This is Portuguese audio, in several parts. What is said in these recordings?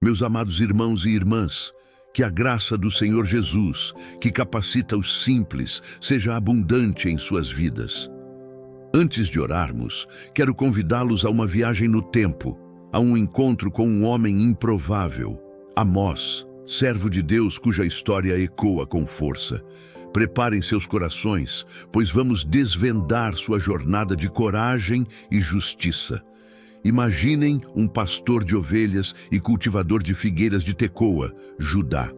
Meus amados irmãos e irmãs, que a graça do Senhor Jesus, que capacita os simples, seja abundante em suas vidas. Antes de orarmos, quero convidá-los a uma viagem no tempo, a um encontro com um homem improvável, Amós, servo de Deus cuja história ecoa com força. Preparem seus corações, pois vamos desvendar sua jornada de coragem e justiça. Imaginem um pastor de ovelhas e cultivador de figueiras de Tecoa, Judá.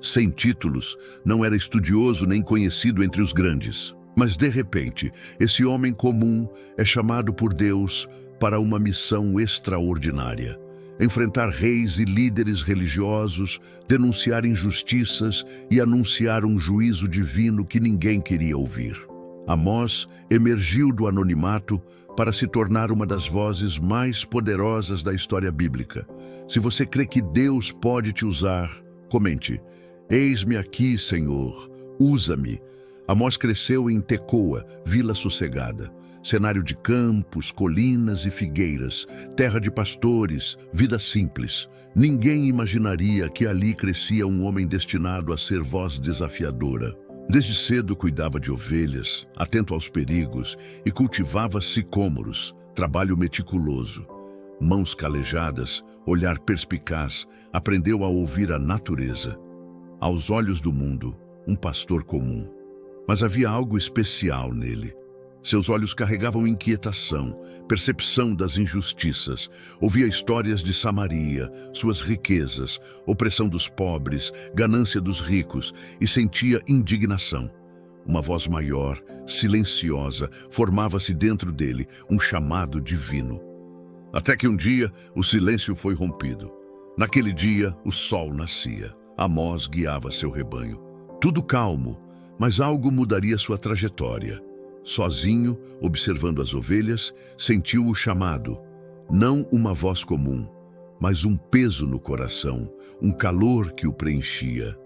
Sem títulos, não era estudioso nem conhecido entre os grandes. Mas, de repente, esse homem comum é chamado por Deus para uma missão extraordinária. Enfrentar reis e líderes religiosos, denunciar injustiças e anunciar um juízo divino que ninguém queria ouvir. Amós emergiu do anonimato para se tornar uma das vozes mais poderosas da história bíblica. Se você crê que Deus pode te usar, comente: "Eis-me aqui, Senhor, usa-me." Amós cresceu em Tecoa, vila sossegada. Cenário de campos, colinas e figueiras, terra de pastores, vida simples. Ninguém imaginaria que ali crescia um homem destinado a ser voz desafiadora. Desde cedo cuidava de ovelhas, atento aos perigos, e cultivava sicômoros, trabalho meticuloso. Mãos calejadas, olhar perspicaz, aprendeu a ouvir a natureza. Aos olhos do mundo, um pastor comum. Mas havia algo especial nele. Seus olhos carregavam inquietação, percepção das injustiças. Ouvia histórias de Samaria, suas riquezas, opressão dos pobres, ganância dos ricos, e sentia indignação. Uma voz maior, silenciosa, formava-se dentro dele, um chamado divino. Até que um dia, o silêncio foi rompido. Naquele dia, o sol nascia. Amós guiava seu rebanho. Tudo calmo, mas algo mudaria sua trajetória. Sozinho, observando as ovelhas, sentiu o chamado. Não uma voz comum, mas um peso no coração, um calor que o preenchia.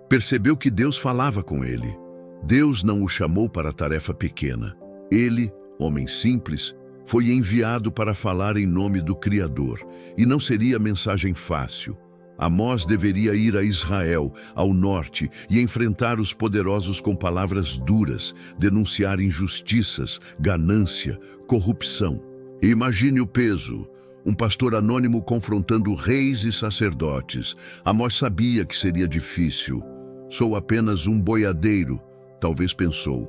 Percebeu que Deus falava com ele. Deus não o chamou para tarefa pequena. Ele, homem simples, foi enviado para falar em nome do Criador, e não seria mensagem fácil. Amós deveria ir a Israel, ao norte, e enfrentar os poderosos com palavras duras, denunciar injustiças, ganância, corrupção. E imagine o peso, um pastor anônimo confrontando reis e sacerdotes. Amós sabia que seria difícil. Sou apenas um boiadeiro, talvez pensou,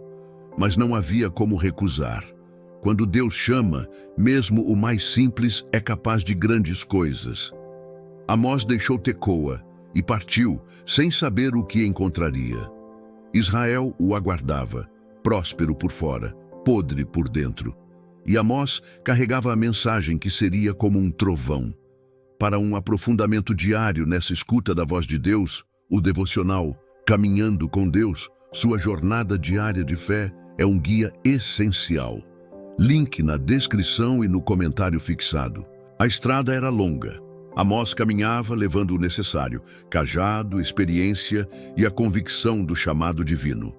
mas não havia como recusar. Quando Deus chama, mesmo o mais simples é capaz de grandes coisas. Amós deixou Tecoa e partiu, sem saber o que encontraria. Israel o aguardava, próspero por fora, podre por dentro. E Amós carregava a mensagem que seria como um trovão. Para um aprofundamento diário nessa escuta da voz de Deus, o devocional Caminhando com Deus, sua jornada diária de fé, é um guia essencial. Link na descrição e no comentário fixado. A estrada era longa. Amós caminhava levando o necessário, cajado, experiência e a convicção do chamado divino.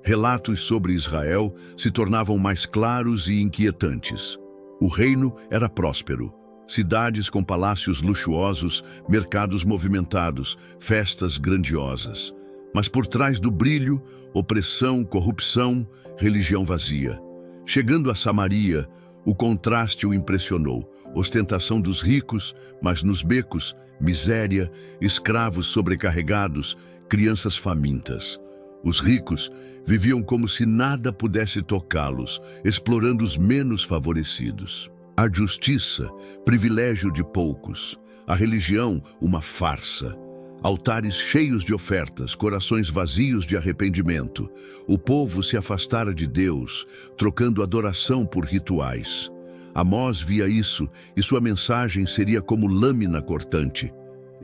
Relatos sobre Israel se tornavam mais claros e inquietantes. O reino era próspero. Cidades com palácios luxuosos, mercados movimentados, festas grandiosas. Mas por trás do brilho, opressão, corrupção, religião vazia. Chegando a Samaria, o contraste o impressionou. Ostentação dos ricos, mas nos becos, miséria, escravos sobrecarregados, crianças famintas. Os ricos viviam como se nada pudesse tocá-los, explorando os menos favorecidos. A justiça, privilégio de poucos. A religião, uma farsa. Altares cheios de ofertas, corações vazios de arrependimento. O povo se afastara de Deus, trocando adoração por rituais. Amós via isso e sua mensagem seria como lâmina cortante.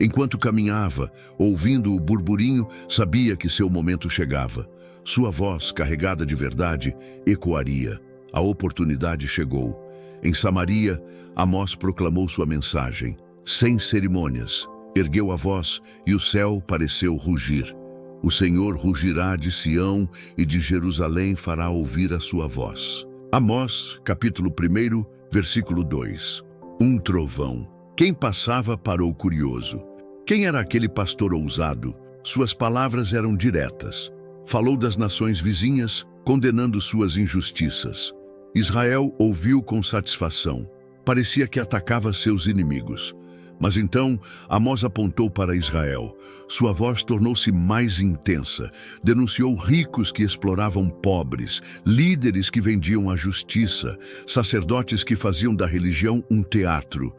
Enquanto caminhava, ouvindo o burburinho, sabia que seu momento chegava. Sua voz, carregada de verdade, ecoaria. A oportunidade chegou. Em Samaria, Amós proclamou sua mensagem. Sem cerimônias, ergueu a voz e o céu pareceu rugir. O Senhor rugirá de Sião e de Jerusalém fará ouvir a sua voz. Amós, capítulo 1, versículo 2. Um trovão. Quem passava parou curioso. Quem era aquele pastor ousado? Suas palavras eram diretas. Falou das nações vizinhas, condenando suas injustiças. Israel ouviu com satisfação. Parecia que atacava seus inimigos. Mas então Amós apontou para Israel. Sua voz tornou-se mais intensa. Denunciou ricos que exploravam pobres, líderes que vendiam a justiça, sacerdotes que faziam da religião um teatro.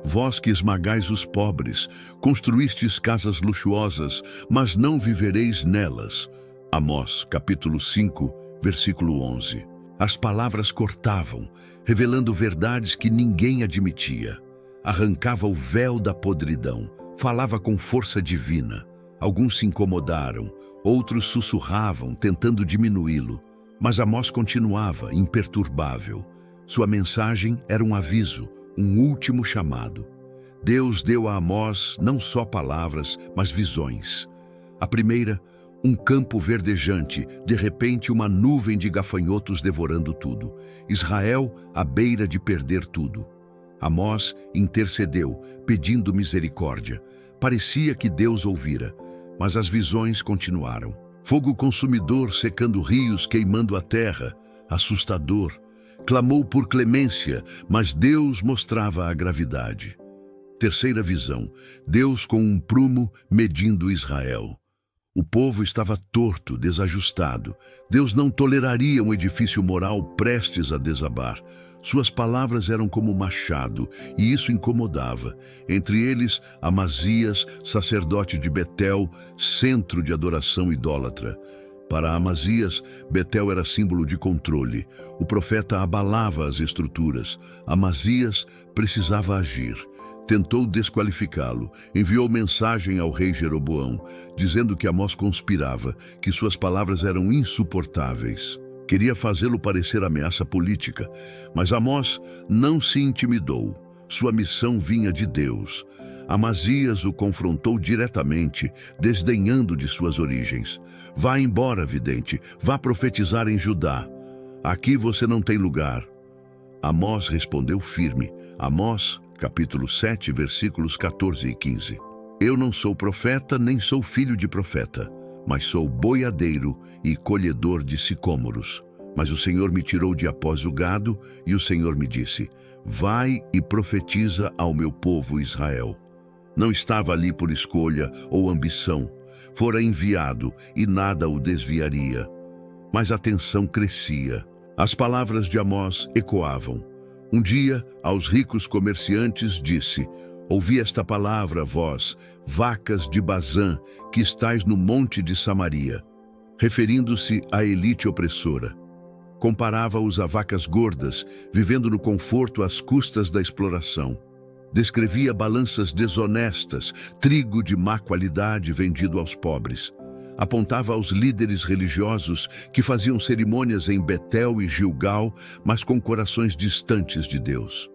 Vós que esmagais os pobres, construístes casas luxuosas, mas não vivereis nelas. Amós, capítulo 5, versículo 11. As palavras cortavam, revelando verdades que ninguém admitia. Arrancava o véu da podridão, falava com força divina. Alguns se incomodaram, outros sussurravam, tentando diminuí-lo. Mas Amós continuava, imperturbável. Sua mensagem era um aviso, um último chamado. Deus deu a Amós não só palavras, mas visões. A primeira, um campo verdejante, de repente uma nuvem de gafanhotos devorando tudo. Israel à beira de perder tudo. Amós intercedeu, pedindo misericórdia. Parecia que Deus ouvira, mas as visões continuaram. Fogo consumidor secando rios, queimando a terra. Assustador. Clamou por clemência, mas Deus mostrava a gravidade. Terceira visão. Deus com um prumo medindo Israel. O povo estava torto, desajustado. Deus não toleraria um edifício moral prestes a desabar. Suas palavras eram como machado, e isso incomodava. Entre eles, Amazias, sacerdote de Betel, centro de adoração idólatra. Para Amazias, Betel era símbolo de controle. O profeta abalava as estruturas. Amazias precisava agir. Tentou desqualificá-lo, enviou mensagem ao rei Jeroboão, dizendo que Amós conspirava, que suas palavras eram insuportáveis. Queria fazê-lo parecer ameaça política, mas Amós não se intimidou. Sua missão vinha de Deus. Amazias o confrontou diretamente, desdenhando de suas origens. Vá embora, vidente, vá profetizar em Judá. Aqui você não tem lugar. Amós respondeu firme. Amós, capítulo 7, versículos 14 e 15. Eu não sou profeta, nem sou filho de profeta, mas sou boiadeiro e colhedor de sicômoros. Mas o Senhor me tirou de após o gado, e o Senhor me disse: vai e profetiza ao meu povo Israel. Não estava ali por escolha ou ambição. Fora enviado, e nada o desviaria. Mas a tensão crescia. As palavras de Amós ecoavam. Um dia, aos ricos comerciantes, disse: ouvi esta palavra, vós, vacas de Bazã, que estáis no monte de Samaria, referindo-se à elite opressora. Comparava-os a vacas gordas, vivendo no conforto às custas da exploração. Descrevia balanças desonestas, trigo de má qualidade vendido aos pobres. Apontava aos líderes religiosos que faziam cerimônias em Betel e Gilgal, mas com corações distantes de Deus.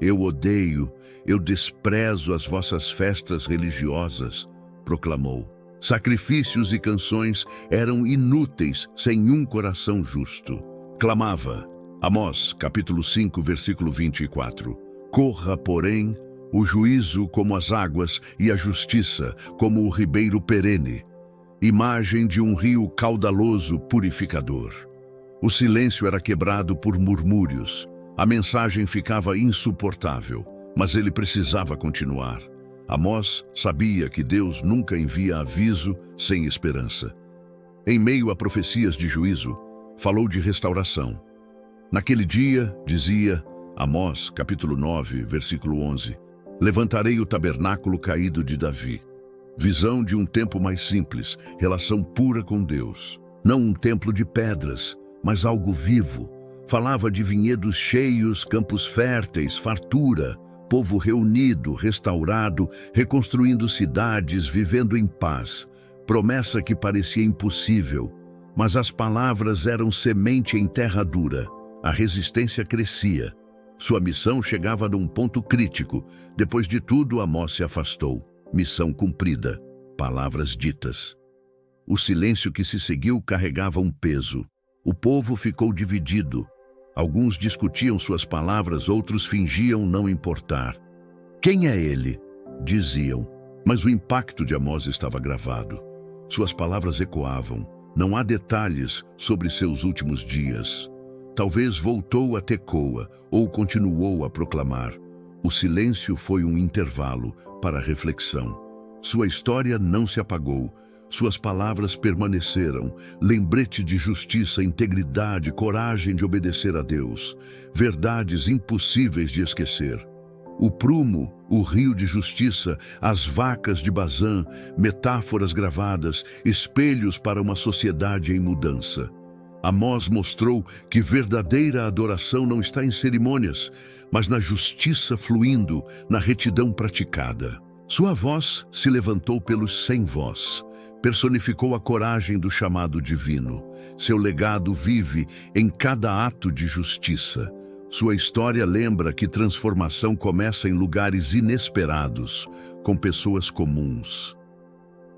Eu odeio, eu desprezo as vossas festas religiosas, proclamou. Sacrifícios e canções eram inúteis sem um coração justo. Clamava. Amós, capítulo 5, versículo 24. Corra, porém, o juízo como as águas e a justiça como o ribeiro perene. Imagem de um rio caudaloso purificador. O silêncio era quebrado por murmúrios. A mensagem ficava insuportável, mas ele precisava continuar. Amós sabia que Deus nunca envia aviso sem esperança. Em meio a profecias de juízo, falou de restauração. Naquele dia, dizia Amós, capítulo 9, versículo 11, levantarei o tabernáculo caído de Davi. Visão de um tempo mais simples, relação pura com Deus. Não um templo de pedras, mas algo vivo. Falava de vinhedos cheios, campos férteis, fartura, povo reunido, restaurado, reconstruindo cidades, vivendo em paz. Promessa que parecia impossível, mas as palavras eram semente em terra dura. A resistência crescia. Sua missão chegava num ponto crítico. Depois de tudo, Amós se afastou. Missão cumprida, palavras ditas. O silêncio que se seguiu carregava um peso. O povo ficou dividido. Alguns discutiam suas palavras, outros fingiam não importar. Quem é ele? Diziam. Mas o impacto de Amós estava gravado. Suas palavras ecoavam. Não há detalhes sobre seus últimos dias. Talvez voltou a Tecoa ou continuou a proclamar. O silêncio foi um intervalo para a reflexão. Sua história não se apagou. Suas palavras permaneceram. Lembrete de justiça, integridade, coragem de obedecer a Deus. Verdades impossíveis de esquecer. O prumo, o rio de justiça, as vacas de Bazã, metáforas gravadas, espelhos para uma sociedade em mudança. Amós mostrou que verdadeira adoração não está em cerimônias, mas na justiça fluindo, na retidão praticada. Sua voz se levantou pelos sem voz, personificou a coragem do chamado divino. Seu legado vive em cada ato de justiça. Sua história lembra que transformação começa em lugares inesperados, com pessoas comuns.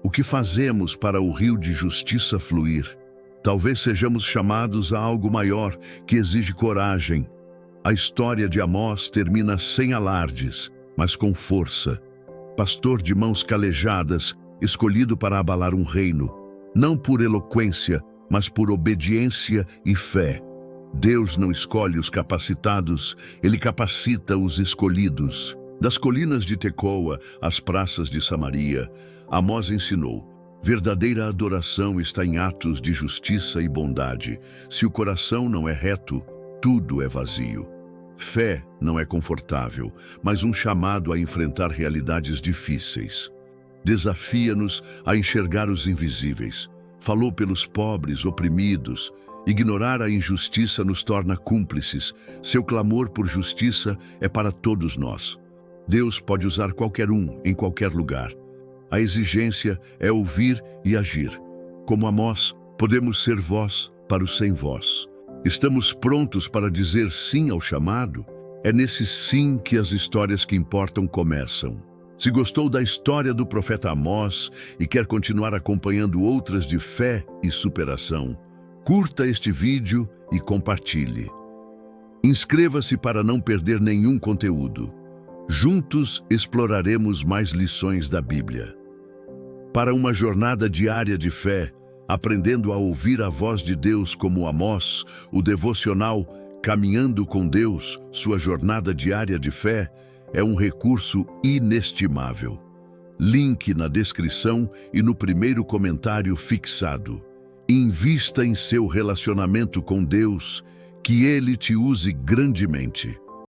O que fazemos para o rio de justiça fluir? Talvez sejamos chamados a algo maior que exige coragem. A história de Amós termina sem alardes, mas com força. Pastor de mãos calejadas, escolhido para abalar um reino, não por eloquência, mas por obediência e fé. Deus não escolhe os capacitados, Ele capacita os escolhidos. Das colinas de Tecoa às praças de Samaria, Amós ensinou: verdadeira adoração está em atos de justiça e bondade. Se o coração não é reto, tudo é vazio. Fé não é confortável, mas um chamado a enfrentar realidades difíceis. Desafia-nos a enxergar os invisíveis. Falou pelos pobres, oprimidos. Ignorar a injustiça nos torna cúmplices. Seu clamor por justiça é para todos nós. Deus pode usar qualquer um, em qualquer lugar. A exigência é ouvir e agir. Como Amós, podemos ser voz para os sem voz. Estamos prontos para dizer sim ao chamado? É nesse sim que as histórias que importam começam. Se gostou da história do profeta Amós e quer continuar acompanhando outras de fé e superação, curta este vídeo e compartilhe. Inscreva-se para não perder nenhum conteúdo. Juntos exploraremos mais lições da Bíblia. Para uma jornada diária de fé, aprendendo a ouvir a voz de Deus como Amós, o devocional Caminhando com Deus, sua jornada diária de fé, é um recurso inestimável. Link na descrição e no primeiro comentário fixado. Invista em seu relacionamento com Deus, que Ele te use grandemente.